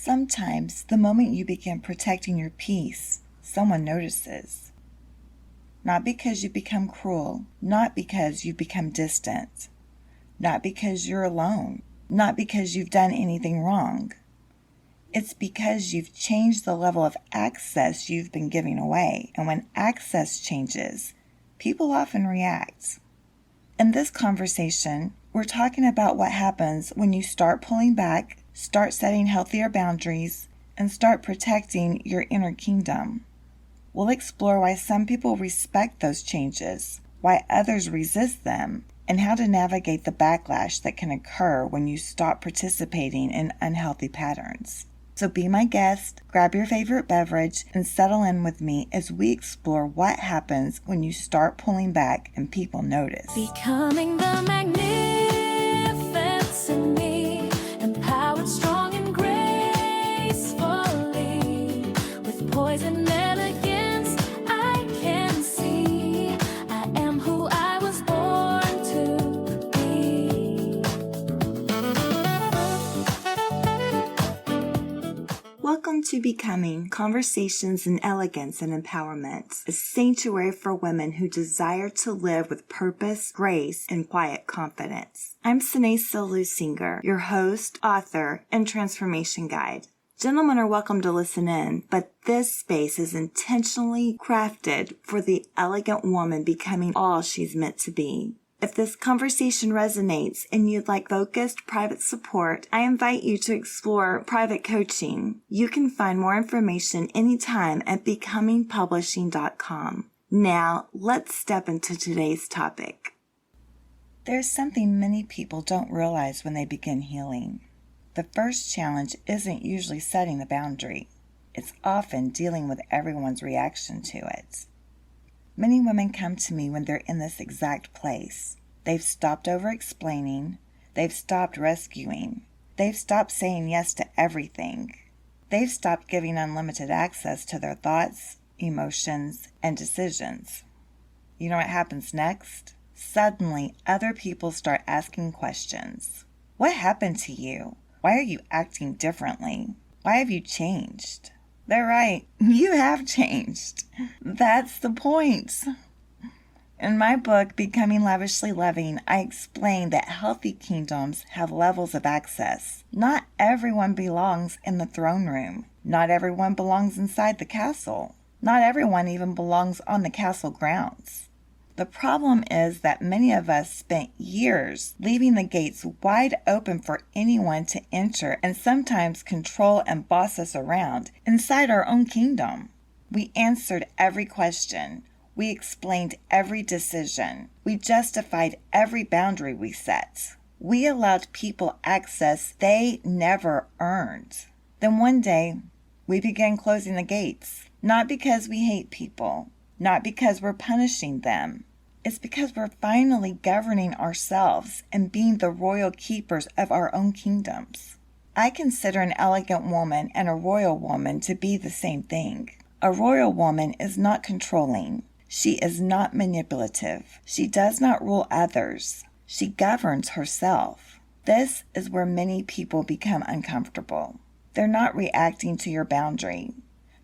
Sometimes, the moment you begin protecting your peace, someone notices. Not because you become cruel, not because you become distant, not because you're alone, not because you've done anything wrong. It's because you've changed the level of access you've been giving away, and when access changes, people often react. In this conversation, we're talking about what happens when you start pulling back, start setting healthier boundaries, and start protecting your inner kingdom. We'll explore why some people respect those changes, why others resist them, and how to navigate the backlash that can occur when you stop participating in unhealthy patterns. So be my guest, grab your favorite beverage, and settle in with me as we explore what happens when you start pulling back and people notice. Becoming the magnificent me, empowered, strong, and gracefully, with poise and elegance, I can see I am who I was born to be. Welcome to Becoming Conversations in Elegance and Empowerment, a sanctuary for women who desire to live with purpose, grace, and quiet confidence. I'm Sinesa Lusinger, your host, author, and transformation guide. Gentlemen are welcome to listen in, but this space is intentionally crafted for the elegant woman becoming all she's meant to be. If this conversation resonates and you'd like focused private support, I invite you to explore private coaching. You can find more information anytime at becomingpublishing.com. Now, let's step into today's topic. There's something many people don't realize when they begin healing. The first challenge isn't usually setting the boundary. It's often dealing with everyone's reaction to it. Many women come to me when they're in this exact place. They've stopped over-explaining. They've stopped rescuing. They've stopped saying yes to everything. They've stopped giving unlimited access to their thoughts, emotions, and decisions. You know what happens next? Suddenly, other people start asking questions. What happened to you? Why are you acting differently? Why have you changed? They're right. You have changed. That's the point. In my book, Becoming Lavishly Loving, I explain that healthy kingdoms have levels of access. Not everyone belongs in the throne room. Not everyone belongs inside the castle. Not everyone even belongs on the castle grounds. The problem is that many of us spent years leaving the gates wide open for anyone to enter and sometimes control and boss us around inside our own kingdom. We answered every question. We explained every decision. We justified every boundary we set. We allowed people access they never earned. Then one day, we began closing the gates. Not because we hate people. Not because we're punishing them. It's because we're finally governing ourselves and being the royal keepers of our own kingdoms. I consider an elegant woman and a royal woman to be the same thing. A royal woman is not controlling. She is not manipulative. She does not rule others. She governs herself. This is where many people become uncomfortable. They're not reacting to your boundary.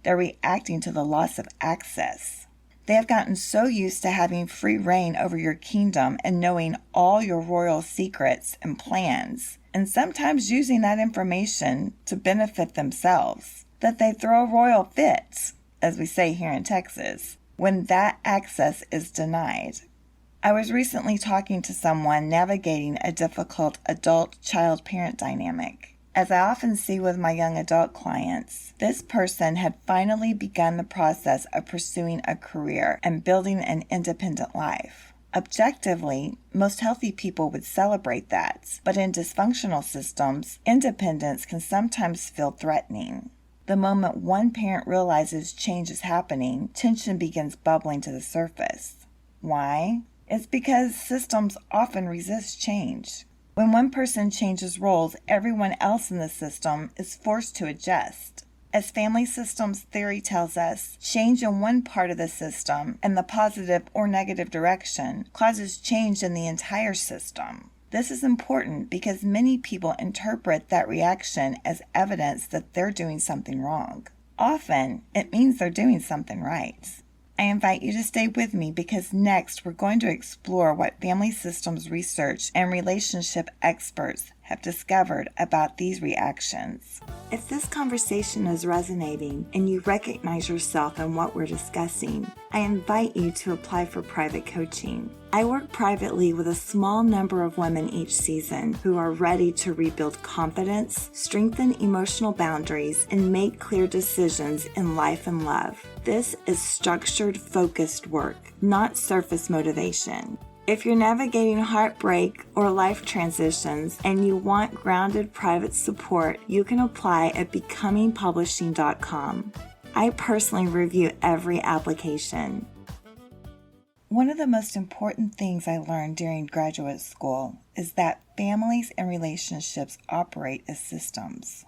They're reacting to the loss of access. They have gotten so used to having free reign over your kingdom and knowing all your royal secrets and plans, and sometimes using that information to benefit themselves, that they throw a royal fit, as we say here in Texas, when that access is denied. I was recently talking to someone navigating a difficult adult-child-parent dynamic. As I often see with my young adult clients, this person had finally begun the process of pursuing a career and building an independent life. Objectively, most healthy people would celebrate that, but in dysfunctional systems, independence can sometimes feel threatening. The moment one parent realizes change is happening, tension begins bubbling to the surface. Why? It's because systems often resist change. When one person changes roles, everyone else in the system is forced to adjust. As family systems theory tells us, change in one part of the system in the positive or negative direction causes change in the entire system. This is important because many people interpret that reaction as evidence that they're doing something wrong. Often, it means they're doing something right. I invite you to stay with me because next we're going to explore what family systems research and relationship experts have discovered about these reactions. If this conversation is resonating and you recognize yourself in what we're discussing, I invite you to apply for private coaching. I work privately with a small number of women each season who are ready to rebuild confidence, strengthen emotional boundaries, and make clear decisions in life and love. This is structured, focused work, not surface motivation. If you're navigating heartbreak or life transitions and you want grounded private support, you can apply at becomingpublishing.com. I personally review every application. One of the most important things I learned during graduate school is that families and relationships operate as systems.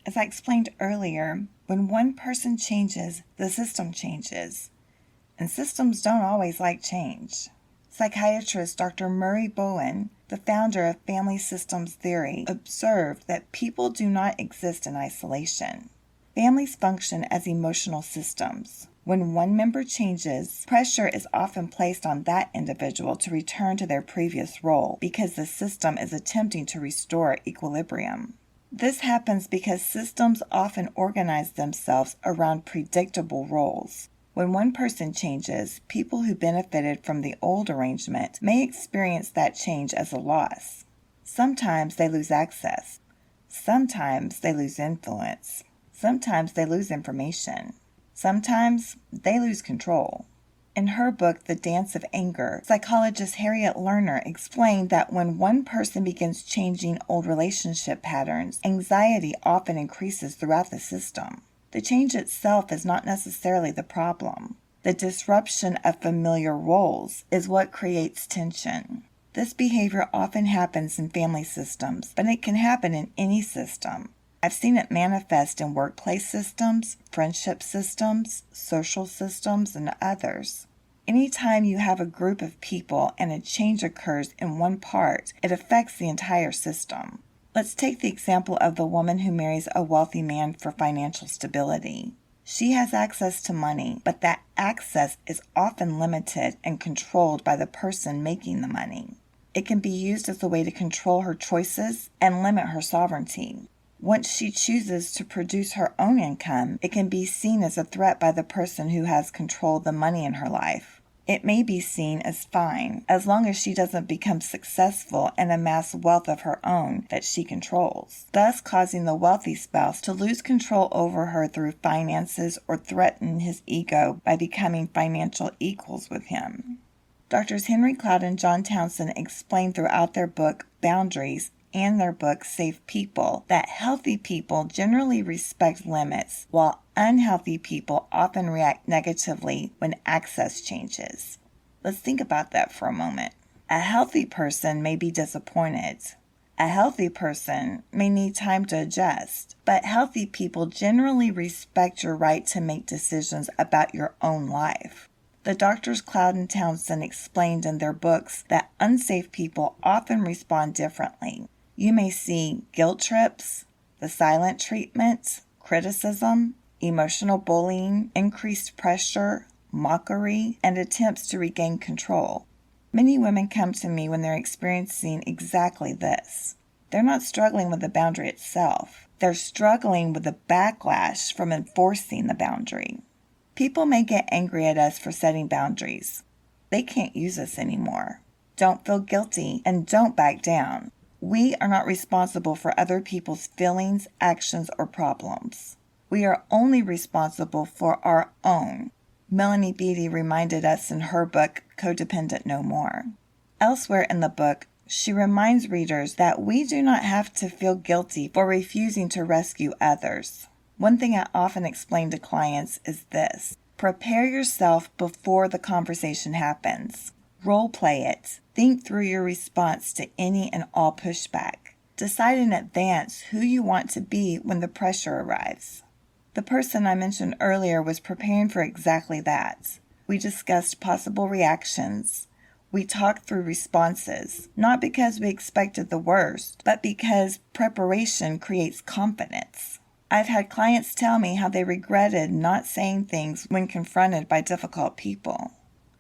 As I explained earlier, when one person changes, the system changes. And systems don't always like change. Psychiatrist Dr. Murray Bowen, the founder of family systems theory, observed that people do not exist in isolation. Families function as emotional systems. When one member changes, pressure is often placed on that individual to return to their previous role because the system is attempting to restore equilibrium. This happens because systems often organize themselves around predictable roles. When one person changes, people who benefited from the old arrangement may experience that change as a loss. Sometimes they lose access. Sometimes they lose influence. Sometimes they lose information. Sometimes they lose control. In her book, The Dance of Anger, psychologist Harriet Lerner explained that when one person begins changing old relationship patterns, anxiety often increases throughout the system. The change itself is not necessarily the problem. The disruption of familiar roles is what creates tension. This behavior often happens in family systems, but it can happen in any system. I've seen it manifest in workplace systems, friendship systems, social systems, and others. Anytime you have a group of people and a change occurs in one part, it affects the entire system. Let's take the example of the woman who marries a wealthy man for financial stability. She has access to money, but that access is often limited and controlled by the person making the money. It can be used as a way to control her choices and limit her sovereignty. Once she chooses to produce her own income, it can be seen as a threat by the person who has controlled the money in her life. It may be seen as fine, as long as she doesn't become successful and amass wealth of her own that she controls, thus causing the wealthy spouse to lose control over her through finances or threaten his ego by becoming financial equals with him. Drs. Henry Cloud and John Townsend explain throughout their book, Boundaries, and their book, Safe People, that healthy people generally respect limits, while unhealthy people often react negatively when access changes. Let's think about that for a moment. A healthy person may be disappointed. A healthy person may need time to adjust, but healthy people generally respect your right to make decisions about your own life. The Drs. Cloud and Townsend explained in their books that unsafe people often respond differently. You may see guilt trips, the silent treatment, criticism, emotional bullying, increased pressure, mockery, and attempts to regain control. Many women come to me when they're experiencing exactly this. They're not struggling with the boundary itself. They're struggling with the backlash from enforcing the boundary. People may get angry at us for setting boundaries. They can't use us anymore. Don't feel guilty and don't back down. We are not responsible for other people's feelings, actions, or problems. We are only responsible for our own. Melanie Beattie reminded us in her book, Codependent No More. Elsewhere in the book, she reminds readers that we do not have to feel guilty for refusing to rescue others. One thing I often explain to clients is this: prepare yourself before the conversation happens. Role play it. Think through your response to any and all pushback. Decide in advance who you want to be when the pressure arrives. The person I mentioned earlier was preparing for exactly that. We discussed possible reactions. We talk through responses, not because we expected the worst, but because preparation creates confidence. I've had clients tell me how they regretted not saying things when confronted by difficult people.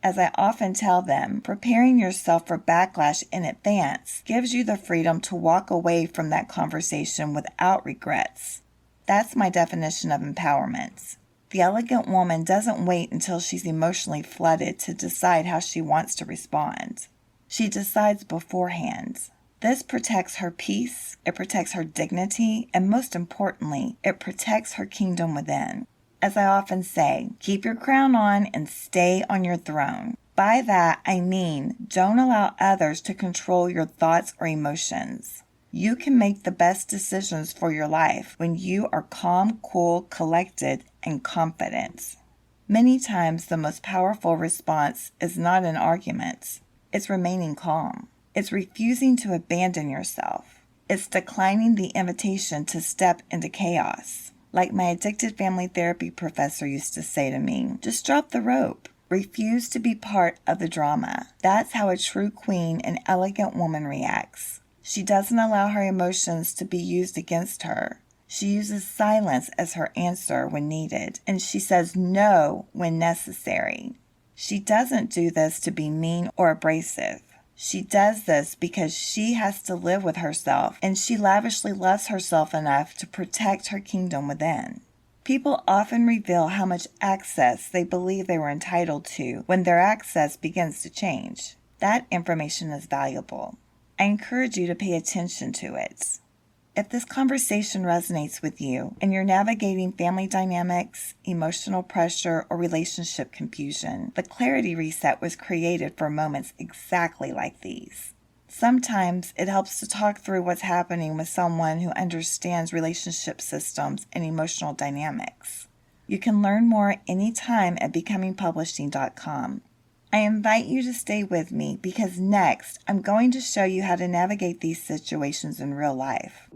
As I often tell them, preparing yourself for backlash in advance gives you the freedom to walk away from that conversation without regrets. That's my definition of empowerment. The elegant woman doesn't wait until she's emotionally flooded to decide how she wants to respond. She decides beforehand. This protects her peace, it protects her dignity, and most importantly, it protects her kingdom within. As I often say, keep your crown on and stay on your throne. By that, I mean don't allow others to control your thoughts or emotions. You can make the best decisions for your life when you are calm, cool, collected, and confident. Many times, the most powerful response is not an argument. It's remaining calm. It's refusing to abandon yourself. It's declining the invitation to step into chaos. Like my addicted family therapy professor used to say to me, just drop the rope. Refuse to be part of the drama. That's how a true queen and elegant woman reacts. She doesn't allow her emotions to be used against her. She uses silence as her answer when needed, and she says no when necessary. She doesn't do this to be mean or abrasive. She does this because she has to live with herself, and she lavishly loves herself enough to protect her kingdom within. People often reveal how much access they believe they were entitled to when their access begins to change. That information is valuable. I encourage you to pay attention to it. If this conversation resonates with you and you're navigating family dynamics, emotional pressure, or relationship confusion, the Clarity Reset was created for moments exactly like these. Sometimes it helps to talk through what's happening with someone who understands relationship systems and emotional dynamics. You can learn more anytime at becomingpublishing.com. I invite you to stay with me because next I'm going to show you how to navigate these situations in real life.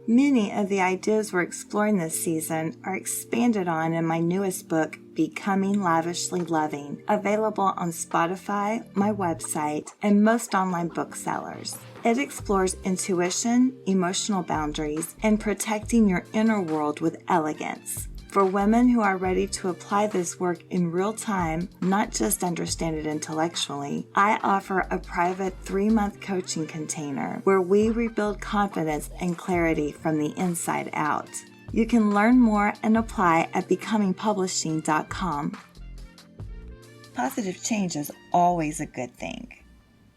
Many of the ideas we're exploring this season are expanded on in my newest book, Becoming Lavishly Loving, available on Spotify, my website, and most online booksellers. It explores intuition, emotional boundaries, and protecting your inner world with elegance. For women who are ready to apply this work in real time, not just understand it intellectually, I offer a private 3-month coaching container where we rebuild confidence and clarity from the inside out. You can learn more and apply at becomingpublishing.com. Positive change is always a good thing.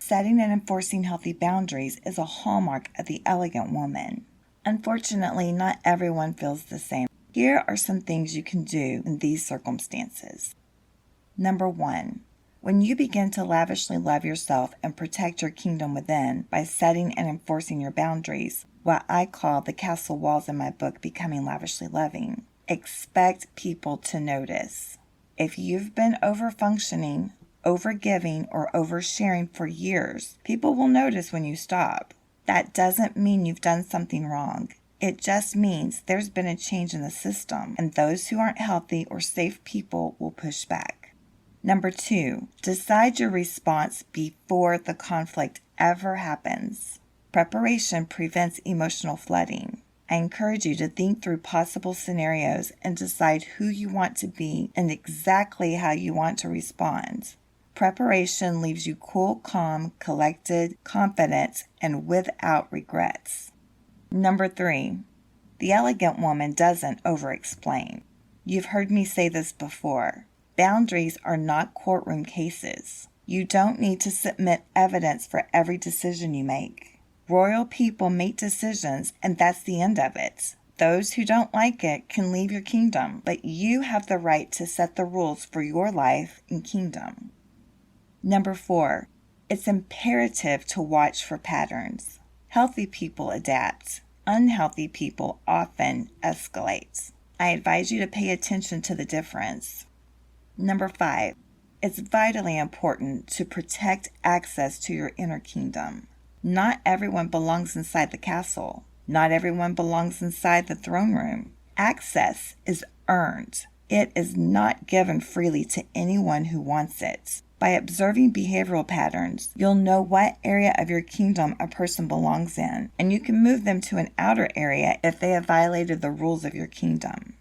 Setting and enforcing healthy boundaries is a hallmark of the elegant woman. Unfortunately, not everyone feels the same. Here are some things you can do in these circumstances. Number 1, when you begin to lavishly love yourself and protect your kingdom within by setting and enforcing your boundaries, what I call the castle walls in my book, Becoming Lavishly Loving, expect people to notice. If you've been over-functioning, over-giving, or oversharing for years, people will notice when you stop. That doesn't mean you've done something wrong. It just means there's been a change in the system, and those who aren't healthy or safe people will push back. Number 2, decide your response before the conflict ever happens. Preparation prevents emotional flooding. I encourage you to think through possible scenarios and decide who you want to be and exactly how you want to respond. Preparation leaves you cool, calm, collected, confident, and without regrets. Number 3, the elegant woman doesn't over-explain. You've heard me say this before. Boundaries are not courtroom cases. You don't need to submit evidence for every decision you make. Royal people make decisions, and that's the end of it. Those who don't like it can leave your kingdom, but you have the right to set the rules for your life and kingdom. Number 4, it's imperative to watch for patterns. Healthy people adapt. Unhealthy people often escalate. I advise you to pay attention to the difference. Number 5, it's vitally important to protect access to your inner kingdom. Not everyone belongs inside the castle. Not everyone belongs inside the throne room. Access is earned. It is not given freely to anyone who wants it. By observing behavioral patterns, you'll know what area of your kingdom a person belongs in, and you can move them to an outer area if they have violated the rules of your kingdom.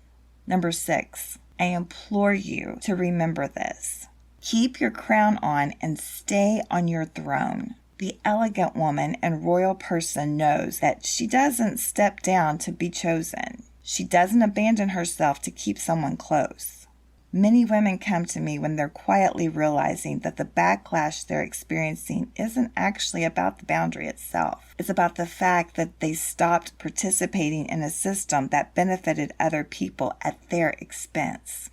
Number 6, I implore you to remember this. Keep your crown on and stay on your throne. The elegant woman and royal person knows that she doesn't step down to be chosen. She doesn't abandon herself to keep someone close. Many women come to me when they're quietly realizing that the backlash they're experiencing isn't actually about the boundary itself. It's about the fact that they stopped participating in a system that benefited other people at their expense.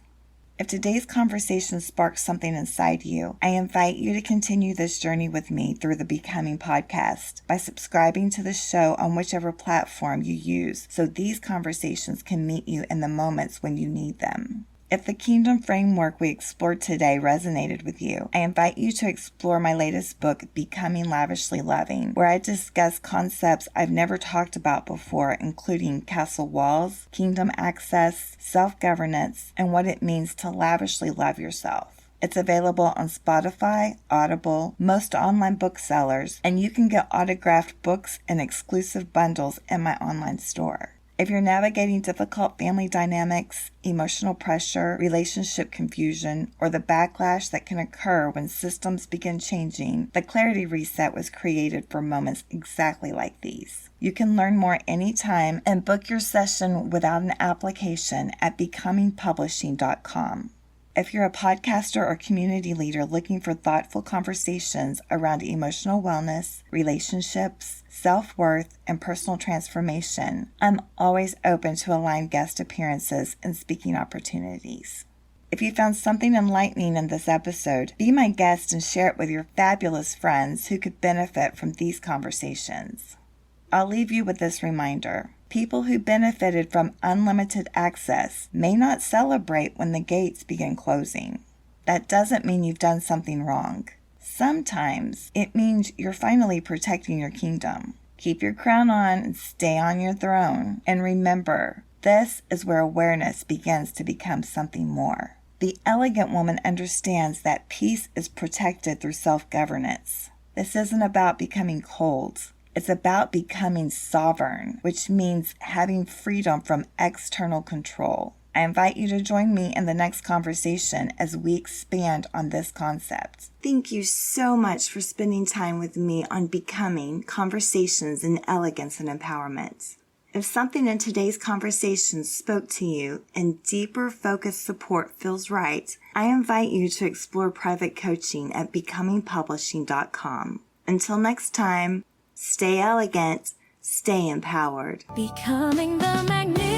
If today's conversation sparks something inside you, I invite you to continue this journey with me through the Becoming podcast by subscribing to the show on whichever platform you use so these conversations can meet you in the moments when you need them. If the kingdom framework we explored today resonated with you, I invite you to explore my latest book, Becoming Lavishly Loving, where I discuss concepts I've never talked about before, including castle walls, kingdom access, self-governance, and what it means to lavishly love yourself. It's available on Spotify, Audible, most online booksellers, and you can get autographed books and exclusive bundles in my online store. If you're navigating difficult family dynamics, emotional pressure, relationship confusion, or the backlash that can occur when systems begin changing, the Clarity Reset was created for moments exactly like these. You can learn more anytime and book your session without an application at becomingpublishing.com. If you're a podcaster or community leader looking for thoughtful conversations around emotional wellness, relationships, self-worth, and personal transformation, I'm always open to align guest appearances and speaking opportunities. If you found something enlightening in this episode, be my guest and share it with your fabulous friends who could benefit from these conversations. I'll leave you with this reminder. People who benefited from unlimited access may not celebrate when the gates begin closing. That doesn't mean you've done something wrong. Sometimes it means you're finally protecting your kingdom. Keep your crown on and stay on your throne. And remember, this is where awareness begins to become something more. The elegant woman understands that peace is protected through self-governance. This isn't about becoming cold. It's about becoming sovereign, which means having freedom from external control. I invite you to join me in the next conversation as we expand on this concept. Thank you so much for spending time with me on Becoming Conversations in Elegance and Empowerment. If something in today's conversation spoke to you and deeper focused support feels right, I invite you to explore private coaching at becomingpublishing.com. Until next time, stay elegant, stay empowered. Becoming the magnet.